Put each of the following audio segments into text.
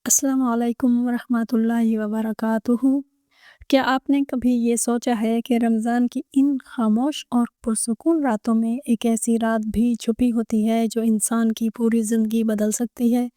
السلام علیکم ورحمۃ اللہ وبرکاتہ۔ کیا آپ نے کبھی یہ سوچا ہے کہ رمضان کی ان خاموش اور پرسکون راتوں میں ایک ایسی رات بھی چھپی ہوتی ہے جو انسان کی پوری زندگی بدل سکتی ہے؟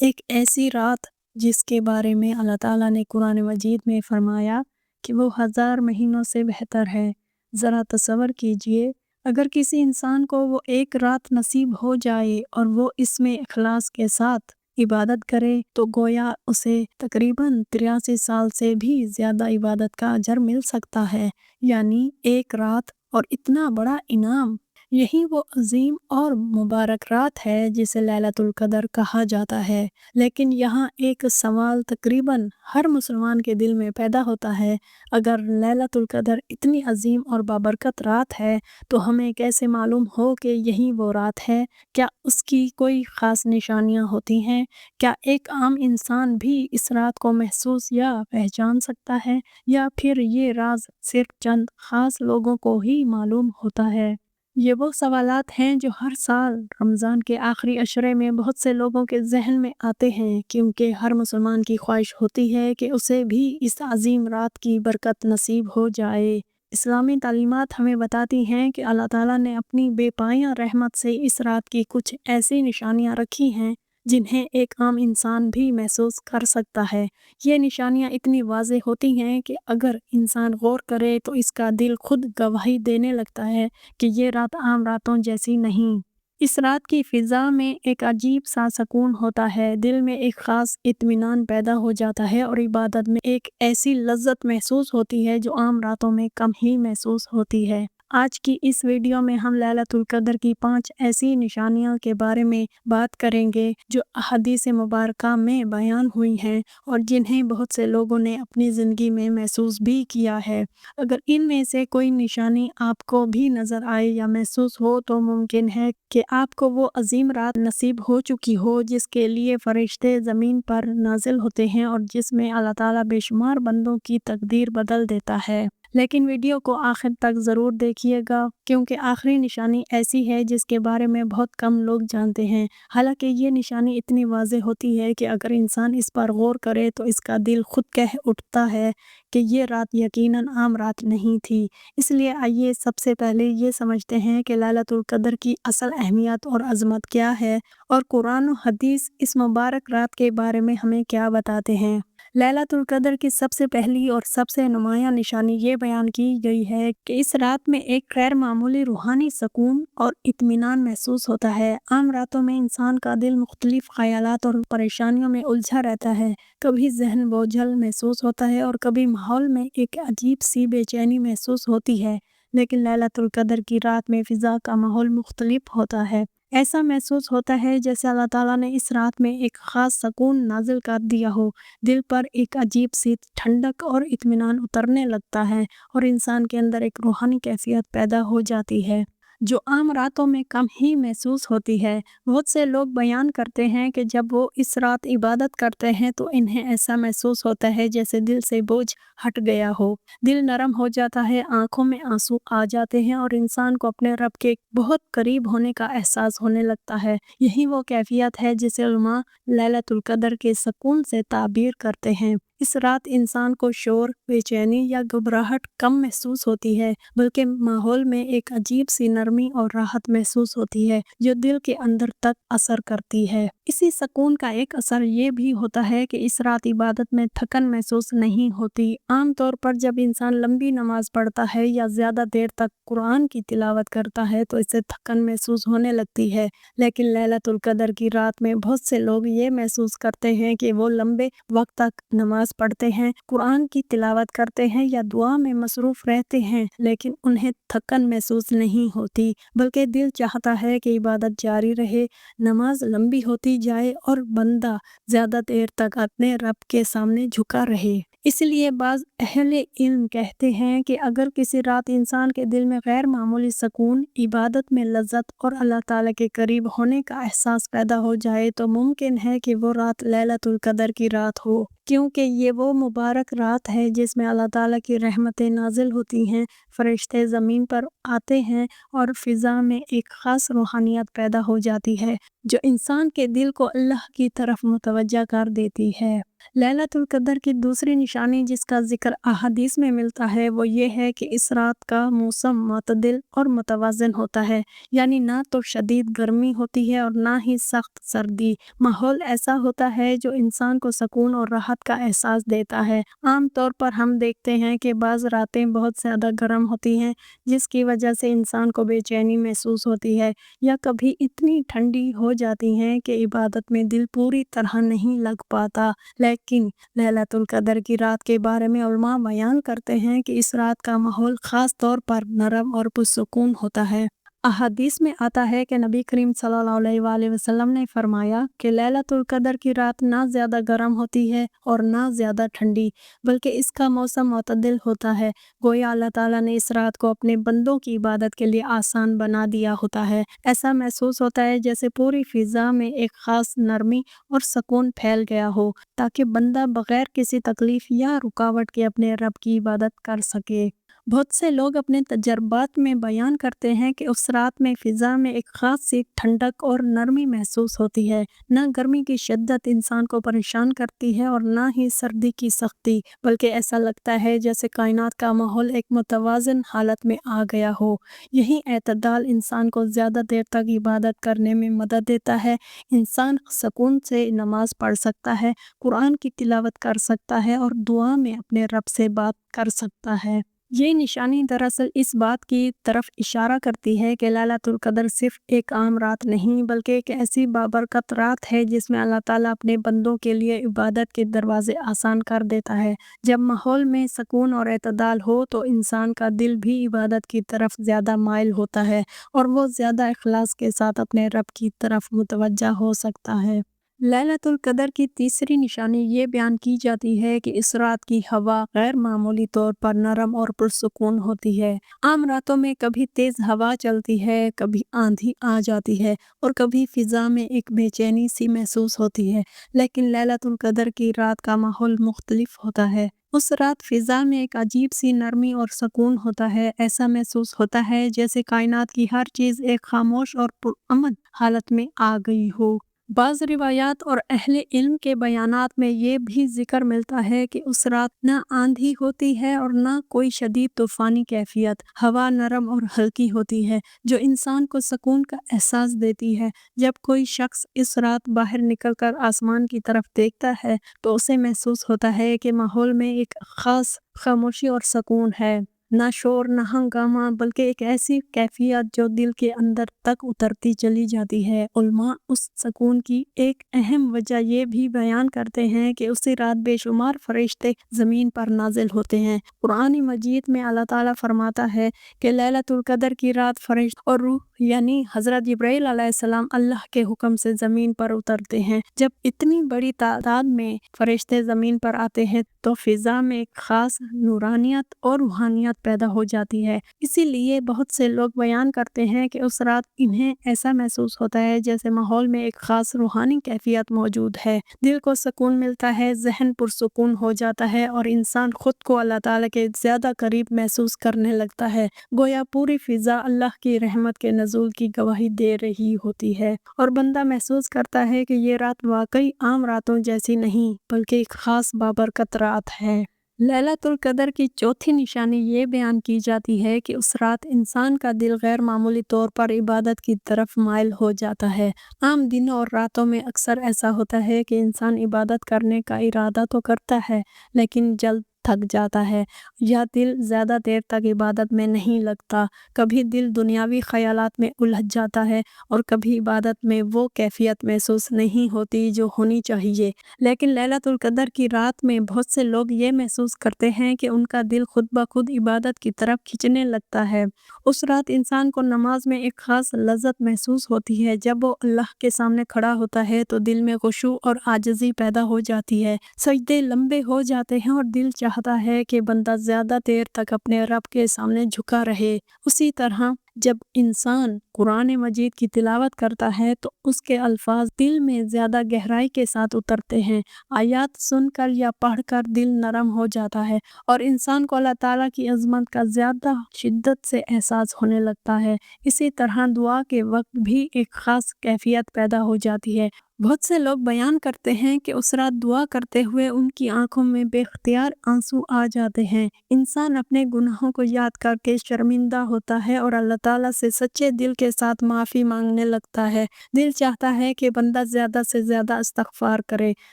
ایک ایسی رات جس کے بارے میں اللہ تعالیٰ نے قرآن مجید میں فرمایا کہ وہ 1000 مہینوں سے بہتر ہے۔ ذرا تصور کیجئے، اگر کسی انسان کو وہ ایک رات نصیب ہو جائے اور وہ اس میں اخلاص کے ساتھ عبادت کرے تو گویا اسے تقریباً 83 سال سے بھی زیادہ عبادت کا اجر مل سکتا ہے، یعنی ایک رات اور اتنا بڑا انعام۔ یہی وہ عظیم اور مبارک رات ہے جسے لیلۃ القدر کہا جاتا ہے۔ لیکن یہاں ایک سوال تقریباً ہر مسلمان کے دل میں پیدا ہوتا ہے، اگر لیلۃ القدر اتنی عظیم اور بابرکت رات ہے تو ہمیں کیسے معلوم ہو کہ یہی وہ رات ہے؟ کیا اس کی کوئی خاص نشانیاں ہوتی ہیں؟ کیا ایک عام انسان بھی اس رات کو محسوس یا پہچان سکتا ہے، یا پھر یہ راز صرف چند خاص لوگوں کو ہی معلوم ہوتا ہے؟ یہ وہ سوالات ہیں جو ہر سال رمضان کے آخری عشرے میں بہت سے لوگوں کے ذہن میں آتے ہیں، کیونکہ ہر مسلمان کی خواہش ہوتی ہے کہ اسے بھی اس عظیم رات کی برکت نصیب ہو جائے۔ اسلامی تعلیمات ہمیں بتاتی ہیں کہ اللہ تعالیٰ نے اپنی بے پایاں رحمت سے اس رات کی کچھ ایسی نشانیاں رکھی ہیں جنہیں ایک عام انسان بھی محسوس کر سکتا ہے۔ یہ نشانیاں اتنی واضح ہوتی ہیں کہ اگر انسان غور کرے تو اس کا دل خود گواہی دینے لگتا ہے کہ یہ رات عام راتوں جیسی نہیں۔ اس رات کی فضا میں ایک عجیب سا سکون ہوتا ہے، دل میں ایک خاص اطمینان پیدا ہو جاتا ہے اور عبادت میں ایک ایسی لذت محسوس ہوتی ہے جو عام راتوں میں کم ہی محسوس ہوتی ہے۔ آج کی اس ویڈیو میں ہم لیلۃ القدر کی 5 ایسی نشانیاں کے بارے میں بات کریں گے جو احادیث مبارکہ میں بیان ہوئی ہیں اور جنہیں بہت سے لوگوں نے اپنی زندگی میں محسوس بھی کیا ہے۔ اگر ان میں سے کوئی نشانی آپ کو بھی نظر آئے یا محسوس ہو تو ممکن ہے کہ آپ کو وہ عظیم رات نصیب ہو چکی ہو جس کے لیے فرشتے زمین پر نازل ہوتے ہیں اور جس میں اللہ تعالیٰ بے شمار بندوں کی تقدیر بدل دیتا ہے۔ لیکن ویڈیو کو آخر تک ضرور دیکھیے گا، کیونکہ آخری نشانی ایسی ہے جس کے بارے میں بہت کم لوگ جانتے ہیں۔ حالانکہ یہ نشانی اتنی واضح ہوتی ہے کہ اگر انسان اس پر غور کرے تو اس کا دل خود کہہ اٹھتا ہے کہ یہ رات یقیناً عام رات نہیں تھی۔ اس لیے آئیے سب سے پہلے یہ سمجھتے ہیں کہ لیلۃ القدر کی اصل اہمیت اور عظمت کیا ہے، اور قرآن و حدیث اس مبارک رات کے بارے میں ہمیں کیا بتاتے ہیں۔ لیلۃ القدر کی سب سے پہلی اور سب سے نمایاں نشانی یہ بیان کی گئی ہے کہ اس رات میں ایک غیر معمولی روحانی سکون اور اطمینان محسوس ہوتا ہے۔ عام راتوں میں انسان کا دل مختلف خیالات اور پریشانیوں میں الجھا رہتا ہے، کبھی ذہن بوجھل محسوس ہوتا ہے اور کبھی ماحول میں ایک عجیب سی بے چینی محسوس ہوتی ہے۔ لیکن لیلۃ القدر کی رات میں فضا کا ماحول مختلف ہوتا ہے۔ ایسا محسوس ہوتا ہے جیسے اللہ تعالیٰ نے اس رات میں ایک خاص سکون نازل کر دیا ہو، دل پر ایک عجیب سی ٹھنڈک اور اطمینان اترنے لگتا ہے اور انسان کے اندر ایک روحانی کیفیت پیدا ہو جاتی ہے جو عام راتوں میں کم ہی محسوس ہوتی ہے۔ بہت سے لوگ بیان کرتے ہیں کہ جب وہ اس رات عبادت کرتے ہیں تو انہیں ایسا محسوس ہوتا ہے جیسے دل سے بوجھ ہٹ گیا ہو، دل نرم ہو جاتا ہے، آنکھوں میں آنسو آ جاتے ہیں اور انسان کو اپنے رب کے بہت قریب ہونے کا احساس ہونے لگتا ہے۔ یہی وہ کیفیت ہے جسے علماء لیلۃ القدر کے سکون سے تعبیر کرتے ہیں۔ اس رات انسان کو شور، بے چینی یا گھبراہٹ کم محسوس ہوتی ہے، بلکہ ماحول میں ایک عجیب سی نرمی اور راحت محسوس ہوتی ہے جو دل کے اندر تک اثر کرتی ہے۔ اسی سکون کا ایک اثر یہ بھی ہوتا ہے کہ اس رات عبادت میں تھکن محسوس نہیں ہوتی۔ عام طور پر جب انسان لمبی نماز پڑھتا ہے یا زیادہ دیر تک قرآن کی تلاوت کرتا ہے تو اسے تھکن محسوس ہونے لگتی ہے، لیکن لیلۃ القدر کی رات میں بہت سے لوگ یہ محسوس کرتے ہیں کہ وہ لمبے وقت تک نماز پڑھتے ہیں، قرآن کی تلاوت کرتے ہیں یا دعا میں مصروف رہتے ہیں، لیکن انہیں تھکن محسوس نہیں ہوتی، بلکہ دل چاہتا ہے کہ عبادت جاری رہے، نماز لمبی ہوتی جائے اور بندہ زیادہ دیر تک اپنے رب کے سامنے جھکا رہے۔ اس لیے بعض اہل علم کہتے ہیں کہ اگر کسی رات انسان کے دل میں غیر معمولی سکون، عبادت میں لذت اور اللہ تعالیٰ کے قریب ہونے کا احساس پیدا ہو جائے تو ممکن ہے کہ وہ رات لیلۃ القدر کی رات ہو۔ کیونکہ یہ وہ مبارک رات ہے جس میں اللہ تعالیٰ کی رحمتیں نازل ہوتی ہیں، فرشتے زمین پر آتے ہیں اور فضا میں ایک خاص روحانیت پیدا ہو جاتی ہے جو انسان کے دل کو اللہ کی طرف متوجہ کر دیتی ہے۔ لیلۃ القدر کی دوسری نشانی جس کا ذکر احادیث میں ملتا ہے وہ یہ ہے کہ اس رات کا موسم معتدل اور متوازن ہوتا ہے، یعنی نہ تو شدید گرمی ہوتی ہے اور نہ ہی سخت سردی۔ ماحول ایسا ہوتا ہے جو انسان کو سکون اور راحت کا احساس دیتا ہے۔ عام طور پر ہم دیکھتے ہیں کہ بعض راتیں بہت زیادہ گرم ہوتی ہیں جس کی وجہ سے انسان کو بے چینی محسوس ہوتی ہے، یا کبھی اتنی ٹھنڈی ہو جاتی ہیں کہ عبادت میں دل پوری طرح نہیں لگ پاتا۔ لیکن لیلۃ القدر کی رات کے بارے میں علماء بیان کرتے ہیں کہ اس رات کا ماحول خاص طور پر نرم اور پرسکون ہوتا ہے۔ احادیث میں آتا ہے کہ نبی کریم صلی اللہ علیہ وآلہ وسلم نے فرمایا کہ لیلۃ القدر کی رات نہ زیادہ گرم ہوتی ہے اور نہ زیادہ ٹھنڈی، بلکہ اس کا موسم معتدل ہوتا ہے، گویا اللہ تعالیٰ نے اس رات کو اپنے بندوں کی عبادت کے لیے آسان بنا دیا ہوتا ہے۔ ایسا محسوس ہوتا ہے جیسے پوری فضا میں ایک خاص نرمی اور سکون پھیل گیا ہو تاکہ بندہ بغیر کسی تکلیف یا رکاوٹ کے اپنے رب کی عبادت کر سکے۔ بہت سے لوگ اپنے تجربات میں بیان کرتے ہیں کہ اس رات میں فضا میں ایک خاص سی ٹھنڈک اور نرمی محسوس ہوتی ہے، نہ گرمی کی شدت انسان کو پریشان کرتی ہے اور نہ ہی سردی کی سختی، بلکہ ایسا لگتا ہے جیسے کائنات کا ماحول ایک متوازن حالت میں آ گیا ہو۔ یہی اعتدال انسان کو زیادہ دیر تک عبادت کرنے میں مدد دیتا ہے۔ انسان سکون سے نماز پڑھ سکتا ہے، قرآن کی تلاوت کر سکتا ہے اور دعا میں اپنے رب سے بات کر سکتا ہے۔ یہ نشانی دراصل اس بات کی طرف اشارہ کرتی ہے کہ لیلۃ القدر صرف ایک عام رات نہیں بلکہ ایک ایسی بابرکت رات ہے جس میں اللہ تعالیٰ اپنے بندوں کے لیے عبادت کے دروازے آسان کر دیتا ہے۔ جب ماحول میں سکون اور اعتدال ہو تو انسان کا دل بھی عبادت کی طرف زیادہ مائل ہوتا ہے اور وہ زیادہ اخلاص کے ساتھ اپنے رب کی طرف متوجہ ہو سکتا ہے۔ لیلۃ القدر کی تیسری نشانی یہ بیان کی جاتی ہے کہ اس رات کی ہوا غیر معمولی طور پر نرم اور پرسکون ہوتی ہے۔ عام راتوں میں کبھی تیز ہوا چلتی ہے، کبھی آندھی آ جاتی ہے اور کبھی فضا میں ایک بے چینی سی محسوس ہوتی ہے، لیکن لیلۃ القدر کی رات کا ماحول مختلف ہوتا ہے۔ اس رات فضا میں ایک عجیب سی نرمی اور سکون ہوتا ہے، ایسا محسوس ہوتا ہے جیسے کائنات کی ہر چیز ایک خاموش اور پرامن حالت میں آ گئی ہو۔ بعض روایات اور اہل علم کے بیانات میں یہ بھی ذکر ملتا ہے کہ اس رات نہ آندھی ہوتی ہے اور نہ کوئی شدید طوفانی کیفیت، ہوا نرم اور ہلکی ہوتی ہے جو انسان کو سکون کا احساس دیتی ہے۔ جب کوئی شخص اس رات باہر نکل کر آسمان کی طرف دیکھتا ہے تو اسے محسوس ہوتا ہے کہ ماحول میں ایک خاص خاموشی اور سکون ہے، نہ شور نہ ہنگامہ، بلکہ ایک ایسی کیفیت جو دل کے اندر تک اترتی چلی جاتی ہے۔ علماء اس سکون کی ایک اہم وجہ یہ بھی بیان کرتے ہیں کہ اسی رات بے شمار فرشتے زمین پر نازل ہوتے ہیں۔ قرآن مجید میں اللہ تعالیٰ فرماتا ہے کہ لیلۃ القدر کی رات فرشتے اور روح یعنی حضرت جبرائیل علیہ السلام اللہ کے حکم سے زمین پر اترتے ہیں۔ جب اتنی بڑی تعداد میں فرشتے زمین پر آتے ہیں تو فضا میں ایک خاص نورانیت اور روحانیت پیدا ہو جاتی ہے۔ اسی لیے بہت سے لوگ بیان کرتے ہیں کہ اس رات انہیں ایسا محسوس ہوتا ہے جیسے ماحول میں ایک خاص روحانی کیفیت موجود ہے، دل کو سکون ملتا ہے، ذہن پرسکون ہو جاتا ہے اور انسان خود کو اللہ تعالیٰ کے زیادہ قریب محسوس کرنے لگتا ہے، گویا پوری فضا اللہ کی رحمت کے نزول کی گواہی دے رہی ہوتی ہے، اور بندہ محسوس کرتا ہے کہ یہ رات واقعی عام راتوں جیسی نہیں بلکہ ایک خاص بابرکت رات ہے۔ لیلۃ القدر کی چوتھی نشانی یہ بیان کی جاتی ہے کہ اس رات انسان کا دل غیر معمولی طور پر عبادت کی طرف مائل ہو جاتا ہے۔ عام دنوں اور راتوں میں اکثر ایسا ہوتا ہے کہ انسان عبادت کرنے کا ارادہ تو کرتا ہے لیکن جلد تھک جاتا ہے یا دل زیادہ دیر تک عبادت میں نہیں لگتا، کبھی دل دنیاوی خیالات میں الجھ جاتا ہے اور کبھی عبادت میں وہ کیفیت محسوس نہیں ہوتی جو ہونی چاہیے۔ لیکن لیلۃ القدر کی رات میں بہت سے لوگ یہ محسوس کرتے ہیں کہ ان کا دل خود بخود عبادت کی طرف کھنچنے لگتا ہے۔ اس رات انسان کو نماز میں ایک خاص لذت محسوس ہوتی ہے، جب وہ اللہ کے سامنے کھڑا ہوتا ہے تو دل میں خشوع اور عاجزی پیدا ہو جاتی ہے، سجدے لمبے ہو جاتے ہیں اور دل چاہتا چاہتا ہے کہ بندہ زیادہ دیر تک اپنے رب کے سامنے جھکا رہے۔ اسی طرح جب انسان قرآن مجید کی تلاوت کرتا ہے تو اس کے الفاظ دل میں زیادہ گہرائی کے ساتھ اترتے ہیں۔ آیات سن کر یا پڑھ کر دل نرم ہو جاتا ہے اور انسان کو اللہ تعالیٰ کی عظمت کا زیادہ شدت سے احساس ہونے لگتا ہے۔ اسی طرح دعا کے وقت بھی ایک خاص کیفیت پیدا ہو جاتی ہے۔ بہت سے لوگ بیان کرتے ہیں کہ اس رات دعا کرتے ہوئے ان کی آنکھوں میں بے اختیار آنسو آ جاتے ہیں۔ انسان اپنے گناہوں کو یاد کر کے شرمندہ ہوتا ہے اور اللہ تعالیٰ سے سچے دل کے ساتھ معافی مانگنے لگتا ہے۔ دل چاہتا ہے کہ بندہ زیادہ سے زیادہ استغفار کرے،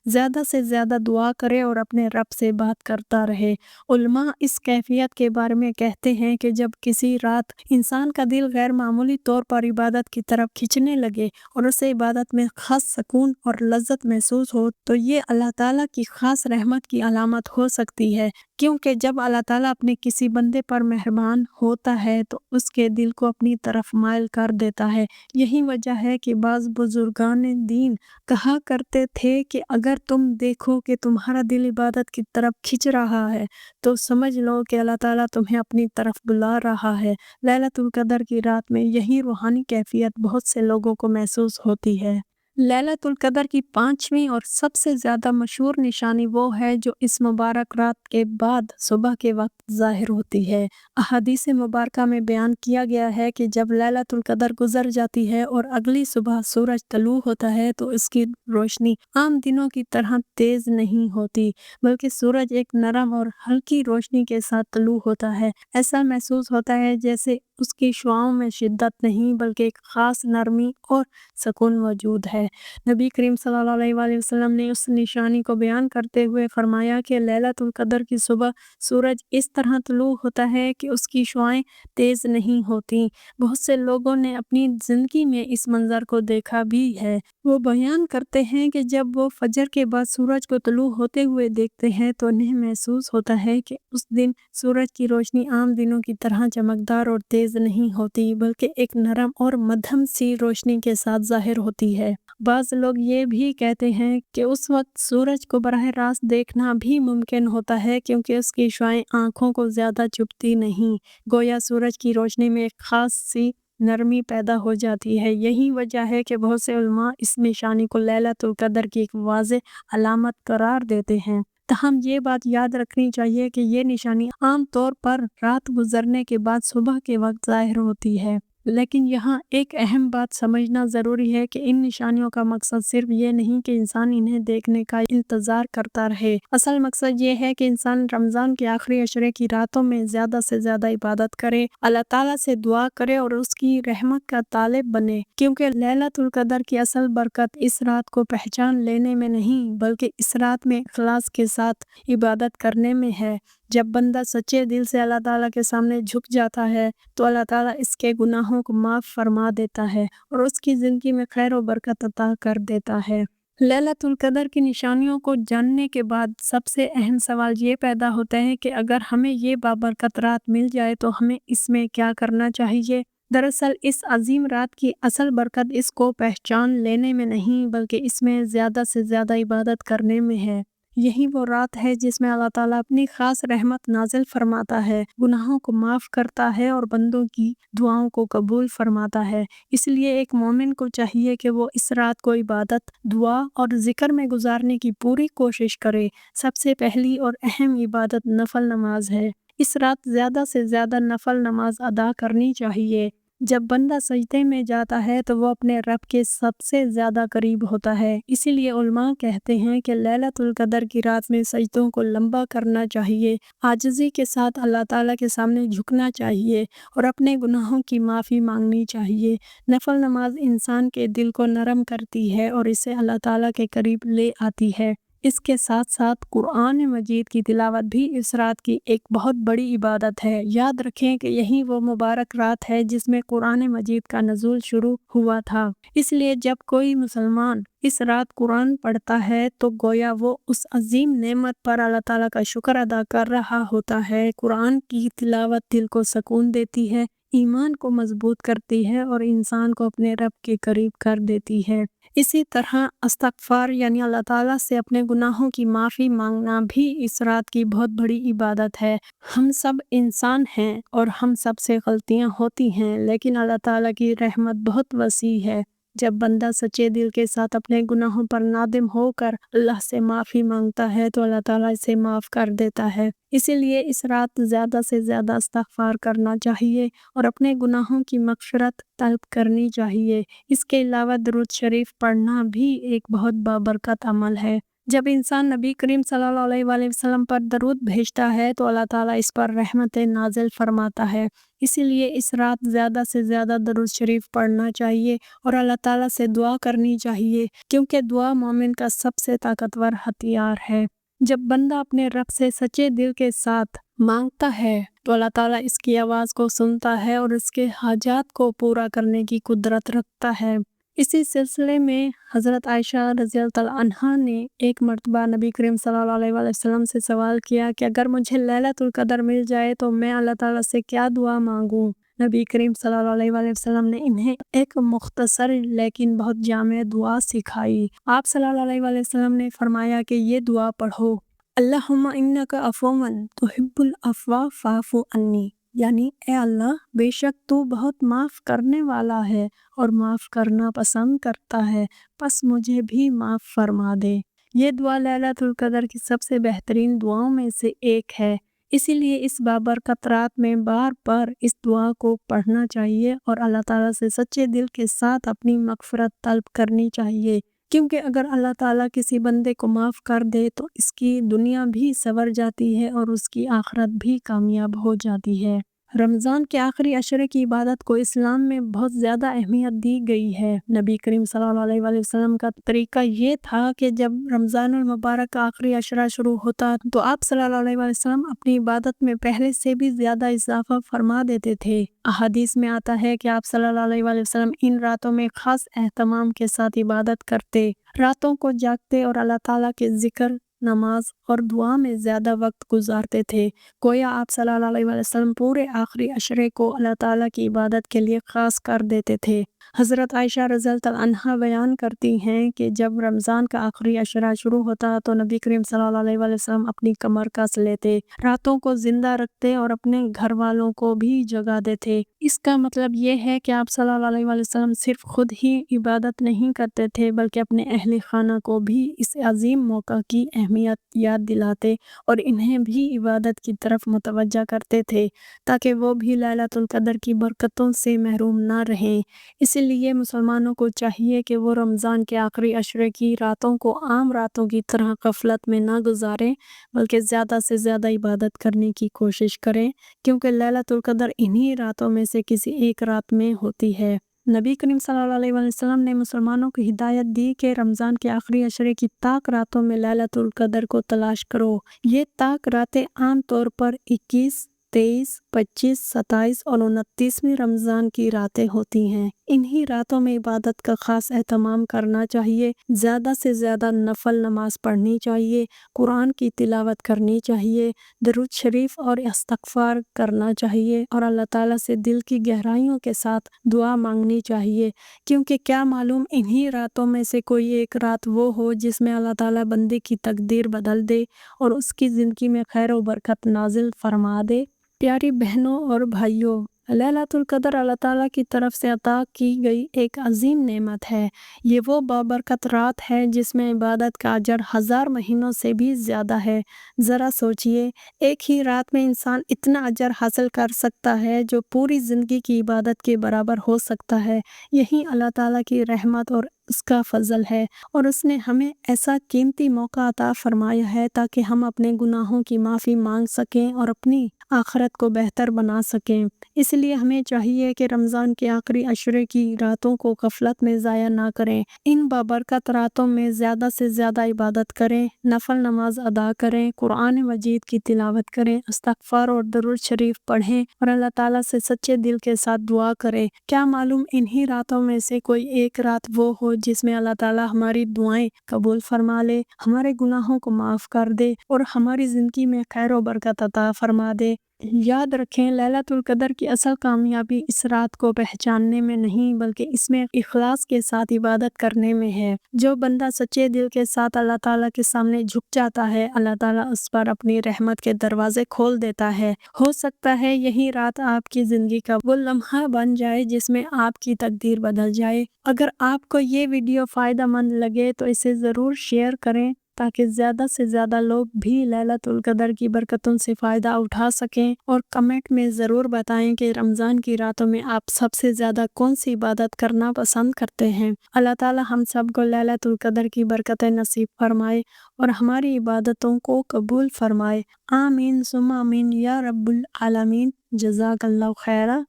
زیادہ سے زیادہ دعا کرے اور اپنے رب سے بات کرتا رہے۔ علماء اس کیفیت کے بارے میں کہتے ہیں کہ جب کسی رات انسان کا دل غیر معمولی طور پر عبادت کی طرف کھنچنے لگے اور اسے عبادت میں خاص سکون اور لذت محسوس ہو تو یہ اللہ تعالیٰ کی خاص رحمت کی علامت ہو سکتی ہے، کیونکہ جب اللہ تعالیٰ اپنے کسی بندے پر مہربان ہوتا ہے تو اس کے دل کو اپنی طرف مائل کر دیتا ہے۔ یہی وجہ ہے کہ بعض بزرگان دین کہا کرتے تھے کہ اگر تم دیکھو کہ تمہارا دل عبادت کی طرف کھنچ رہا ہے تو سمجھ لو کہ اللہ تعالیٰ تمہیں اپنی طرف بلا رہا ہے۔ لیلۃ القدر کی رات میں یہی روحانی کیفیت بہت سے لوگوں کو محسوس ہوتی ہے۔ لیلۃ القدر کی 5ویں اور سب سے زیادہ مشہور نشانی وہ ہے جو اس مبارک رات کے بعد صبح کے وقت ظاہر ہوتی ہے۔ احادیث مبارکہ میں بیان کیا گیا ہے کہ جب لیلۃ القدر گزر جاتی ہے اور اگلی صبح سورج طلوع ہوتا ہے تو اس کی روشنی عام دنوں کی طرح تیز نہیں ہوتی، بلکہ سورج ایک نرم اور ہلکی روشنی کے ساتھ طلوع ہوتا ہے۔ ایسا محسوس ہوتا ہے جیسے اس کی شعاؤں میں شدت نہیں بلکہ ایک خاص نرمی اور سکون موجود ہے۔ نبی کریم صلی اللہ علیہ وآلہ وسلم نے اس نشانی کو بیان کرتے ہوئے فرمایا کہ لیلۃ القدر کی صبح سورج اس طرح طلوع ہوتا ہے کہ اس کی شعاعیں تیز نہیں ہوتی۔ بہت سے لوگوں نے اپنی زندگی میں اس منظر کو دیکھا بھی ہے۔ وہ بیان کرتے ہیں کہ جب وہ فجر کے بعد سورج کو طلوع ہوتے ہوئے دیکھتے ہیں تو انہیں محسوس ہوتا ہے کہ اس دن سورج کی روشنی عام دنوں کی طرح چمکدار اور تیز نہیں ہوتی بلکہ ایک نرم اور مدھم سی روشنی کے ساتھ ظاہر ہوتی ہے۔ بعض لوگ یہ بھی کہتے ہیں کہ اس وقت سورج کو براہ راست دیکھنا بھی ممکن ہوتا ہے کیونکہ اس کی شعاعیں آنکھوں کو زیادہ چبھتی نہیں، گویا سورج کی روشنی میں ایک خاص سی نرمی پیدا ہو جاتی ہے۔ یہی وجہ ہے کہ بہت سے علماء اس نشانی کو لیلۃ القدر کی ایک واضح علامت قرار دیتے ہیں۔ تاہم یہ بات یاد رکھنی چاہیے کہ یہ نشانی عام طور پر رات گزرنے کے بعد صبح کے وقت ظاہر ہوتی ہے، لیکن یہاں ایک اہم بات سمجھنا ضروری ہے کہ ان نشانیوں کا مقصد صرف یہ نہیں کہ انسان انہیں دیکھنے کا انتظار کرتا رہے۔ اصل مقصد یہ ہے کہ انسان رمضان کے آخری عشرے کی راتوں میں زیادہ سے زیادہ عبادت کرے، اللہ تعالیٰ سے دعا کرے اور اس کی رحمت کا طالب بنے، کیونکہ لیلۃ القدر کی اصل برکت اس رات کو پہچان لینے میں نہیں بلکہ اس رات میں اخلاص کے ساتھ عبادت کرنے میں ہے۔ جب بندہ سچے دل سے اللہ تعالیٰ کے سامنے جھک جاتا ہے تو اللہ تعالیٰ اس کے گناہوں کو معاف فرما دیتا ہے اور اس کی زندگی میں خیر و برکت عطا کر دیتا ہے۔ لیلۃ القدر کی نشانیوں کو جاننے کے بعد سب سے اہم سوال یہ پیدا ہوتا ہے کہ اگر ہمیں یہ بابرکت رات مل جائے تو ہمیں اس میں کیا کرنا چاہیے؟ دراصل اس عظیم رات کی اصل برکت اس کو پہچان لینے میں نہیں بلکہ اس میں زیادہ سے زیادہ عبادت کرنے میں ہے۔ یہی وہ رات ہے جس میں اللہ تعالیٰ اپنی خاص رحمت نازل فرماتا ہے، گناہوں کو معاف کرتا ہے اور بندوں کی دعاؤں کو قبول فرماتا ہے۔ اس لیے ایک مومن کو چاہیے کہ وہ اس رات کو عبادت، دعا اور ذکر میں گزارنے کی پوری کوشش کرے۔ سب سے پہلی اور اہم عبادت نفل نماز ہے۔ اس رات زیادہ سے زیادہ نفل نماز ادا کرنی چاہیے۔ جب بندہ سجدے میں جاتا ہے تو وہ اپنے رب کے سب سے زیادہ قریب ہوتا ہے۔ اسی لیے علماء کہتے ہیں کہ لیلۃ القدر کی رات میں سجدوں کو لمبا کرنا چاہیے، عاجزی کے ساتھ اللہ تعالیٰ کے سامنے جھکنا چاہیے اور اپنے گناہوں کی معافی مانگنی چاہیے۔ نفل نماز انسان کے دل کو نرم کرتی ہے اور اسے اللہ تعالیٰ کے قریب لے آتی ہے۔ اس کے ساتھ ساتھ قرآن مجید کی تلاوت بھی اس رات کی ایک بہت بڑی عبادت ہے۔ یاد رکھیں کہ یہی وہ مبارک رات ہے جس میں قرآن مجید کا نزول شروع ہوا تھا۔ اس لیے جب کوئی مسلمان اس رات قرآن پڑھتا ہے تو گویا وہ اس عظیم نعمت پر اللہ تعالیٰ کا شکر ادا کر رہا ہوتا ہے۔ قرآن کی تلاوت دل کو سکون دیتی ہے، ایمان کو مضبوط کرتی ہے اور انسان کو اپنے رب کے قریب کر دیتی ہے۔ اسی طرح استغفار یعنی اللہ تعالیٰ سے اپنے گناہوں کی معافی مانگنا بھی اس رات کی بہت بڑی عبادت ہے۔ ہم سب انسان ہیں اور ہم سب سے غلطیاں ہوتی ہیں، لیکن اللہ تعالیٰ کی رحمت بہت وسیع ہے۔ جب بندہ سچے دل کے ساتھ اپنے گناہوں پر نادم ہو کر اللہ سے معافی مانگتا ہے تو اللہ تعالیٰ اسے معاف کر دیتا ہے۔ اسی لیے اس رات زیادہ سے زیادہ استغفار کرنا چاہیے اور اپنے گناہوں کی مغفرت طلب کرنی چاہیے۔ اس کے علاوہ درود شریف پڑھنا بھی ایک بہت بابرکت عمل ہے۔ جب انسان نبی کریم صلی اللہ علیہ وآلہ وسلم پر درود بھیجتا ہے تو اللہ تعالیٰ اس پر رحمت نازل فرماتا ہے۔ اسی لیے اس رات زیادہ سے زیادہ درود شریف پڑھنا چاہیے اور اللہ تعالیٰ سے دعا کرنی چاہیے، کیونکہ دعا مومن کا سب سے طاقتور ہتھیار ہے۔ جب بندہ اپنے رب سے سچے دل کے ساتھ مانگتا ہے تو اللہ تعالیٰ اس کی آواز کو سنتا ہے اور اس کے حاجات کو پورا کرنے کی قدرت رکھتا ہے۔ اسی سلسلے میں حضرت عائشہ رضی اللہ عنہا نے ایک مرتبہ نبی کریم صلی اللہ علیہ وآلہ وسلم سے سوال کیا کہ اگر مجھے لیلۃ القدر مل جائے تو میں اللہ تعالیٰ سے کیا دعا مانگوں؟ نبی کریم صلی اللہ علیہ وآلہ وسلم نے انہیں ایک مختصر لیکن بہت جامع دعا سکھائی۔ آپ صلی اللہ علیہ وآلہ وسلم نے فرمایا کہ یہ دعا پڑھو، اللہم انک عفو تحب العفو فاعف عنی، یعنی اے اللہ بے شک تو بہت معاف کرنے والا ہے اور معاف کرنا پسند کرتا ہے، پس مجھے بھی معاف فرما دے۔ یہ دعا لیلۃ القدر کی سب سے بہترین دعاؤں میں سے ایک ہے، اسی لیے اس بابرکت رات میں بار بار اس دعا کو پڑھنا چاہیے اور اللہ تعالیٰ سے سچے دل کے ساتھ اپنی مغفرت طلب کرنی چاہیے، کیونکہ اگر اللہ تعالیٰ کسی بندے کو معاف کر دے تو اس کی دنیا بھی سنور جاتی ہے اور اس کی آخرت بھی کامیاب ہو جاتی ہے۔ رمضان کے آخری عشرے کی عبادت کو اسلام میں بہت زیادہ اہمیت دی گئی ہے۔ نبی کریم صلی اللہ علیہ وآلہ وسلم کا طریقہ یہ تھا کہ جب رمضان المبارک کا آخری عشرہ شروع ہوتا تو آپ صلی اللہ علیہ وآلہ وسلم اپنی عبادت میں پہلے سے بھی زیادہ اضافہ فرما دیتے تھے۔ احادیث میں آتا ہے کہ آپ صلی اللہ علیہ وآلہ وسلم ان راتوں میں خاص اہتمام کے ساتھ عبادت کرتے، راتوں کو جاگتے اور اللہ تعالیٰ کے ذکر، نماز اور دعا میں زیادہ وقت گزارتے تھے، گویا آپ صلی اللہ علیہ وآلہ وسلم پورے آخری عشرے کو اللہ تعالیٰ کی عبادت کے لیے خاص کر دیتے تھے۔ حضرت عائشہ رضی اللہ عنہا بیان کرتی ہیں کہ جب رمضان کا آخری عشرہ شروع ہوتا تو نبی کریم صلی اللہ علیہ وآلہ وسلم اپنی کمر کس لیتے، راتوں کو زندہ رکھتے اور اپنے گھر والوں کو بھی جگا دیتے۔ اس کا مطلب یہ ہے کہ آپ صلی اللہ علیہ وآلہ وسلم صرف خود ہی عبادت نہیں کرتے تھے بلکہ اپنے اہل خانہ کو بھی اس عظیم موقع کی اہمیت یاد دلاتے اور انہیں بھی عبادت کی طرف متوجہ کرتے تھے تاکہ وہ بھی لیلۃ القدر کی برکتوں سے محروم نہ رہیں۔ اسی لیے مسلمانوں کو چاہیے کہ وہ رمضان کے آخری عشرے کی راتوں کو عام راتوں کی طرح غفلت میں نہ گزاریں بلکہ زیادہ سے زیادہ عبادت کرنے کی کوشش کریں، کیونکہ لیلۃ القدر انہی راتوں میں سے کسی ایک رات میں ہوتی ہے۔ نبی کریم صلی اللہ علیہ وآلہ وسلم نے مسلمانوں کو ہدایت دی کہ رمضان کے آخری عشرے کی طاق راتوں میں لیلۃ القدر کو تلاش کرو۔ یہ طاق راتیں عام طور پر 21، 23، 25، 27 اور 29ویں رمضان کی راتیں ہوتی ہیں۔ انہی راتوں میں عبادت کا خاص اہتمام کرنا چاہیے، زیادہ سے زیادہ نفل نماز پڑھنی چاہیے، قرآن کی تلاوت کرنی چاہیے، درود شریف اور استغفار کرنا چاہیے اور اللہ تعالیٰ سے دل کی گہرائیوں کے ساتھ دعا مانگنی چاہیے، کیونکہ کیا معلوم انہی راتوں میں سے کوئی ایک رات وہ ہو جس میں اللہ تعالیٰ بندے کی تقدیر بدل دے اور اس کی زندگی میں خیر و برکت نازل فرما دے۔ پیاری بہنوں اور بھائیوں، لیلۃ القدر اللہ تعالیٰ کی طرف سے عطا کی گئی ایک عظیم نعمت ہے۔ یہ وہ بابرکت رات ہے جس میں عبادت کا اجر 1000 مہینوں سے بھی زیادہ ہے۔ ذرا سوچئے، ایک ہی رات میں انسان اتنا اجر حاصل کر سکتا ہے جو پوری زندگی کی عبادت کے برابر ہو سکتا ہے۔ یہی اللہ تعالیٰ کی رحمت اور اس کا فضل ہے، اور اس نے ہمیں ایسا قیمتی موقع عطا فرمایا ہے تاکہ ہم اپنے گناہوں کی معافی مانگ سکیں اور اپنی آخرت کو بہتر بنا سکیں۔ اس لیے ہمیں چاہیے کہ رمضان کے آخری عشرے کی راتوں کو غفلت میں ضائع نہ کریں۔ ان بابرکت راتوں میں زیادہ سے زیادہ عبادت کریں، نفل نماز ادا کریں، قرآن مجید کی تلاوت کریں، استغفار اور درود شریف پڑھیں اور اللہ تعالیٰ سے سچے دل کے ساتھ دعا کریں۔ کیا معلوم انہی راتوں میں سے کوئی ایک رات وہ ہو جس میں اللہ تعالیٰ ہماری دعائیں قبول فرما لے، ہمارے گناہوں کو معاف کر دے اور ہماری زندگی میں خیر و برکت عطا فرما دے۔ یاد رکھیں، لیلۃ القدر کی اصل کامیابی اس رات کو پہچاننے میں نہیں بلکہ اس میں اخلاص کے ساتھ عبادت کرنے میں ہے۔ جو بندہ سچے دل کے ساتھ اللہ تعالیٰ کے سامنے جھک جاتا ہے، اللہ تعالیٰ اس پر اپنی رحمت کے دروازے کھول دیتا ہے۔ ہو سکتا ہے یہی رات آپ کی زندگی کا وہ لمحہ بن جائے جس میں آپ کی تقدیر بدل جائے۔ اگر آپ کو یہ ویڈیو فائدہ مند لگے تو اسے ضرور شیئر کریں تاکہ زیادہ سے زیادہ لوگ بھی لیلۃ القدر کی برکتوں سے فائدہ اٹھا سکیں، اور کمنٹ میں ضرور بتائیں کہ رمضان کی راتوں میں آپ سب سے زیادہ کون سی عبادت کرنا پسند کرتے ہیں۔ اللہ تعالی ہم سب کو لیلۃ القدر کی برکتیں نصیب فرمائے اور ہماری عبادتوں کو قبول فرمائے۔ آمین ثم آمین یا رب العالمین۔ جزاک اللہ خیرہ۔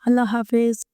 اللہ حافظ۔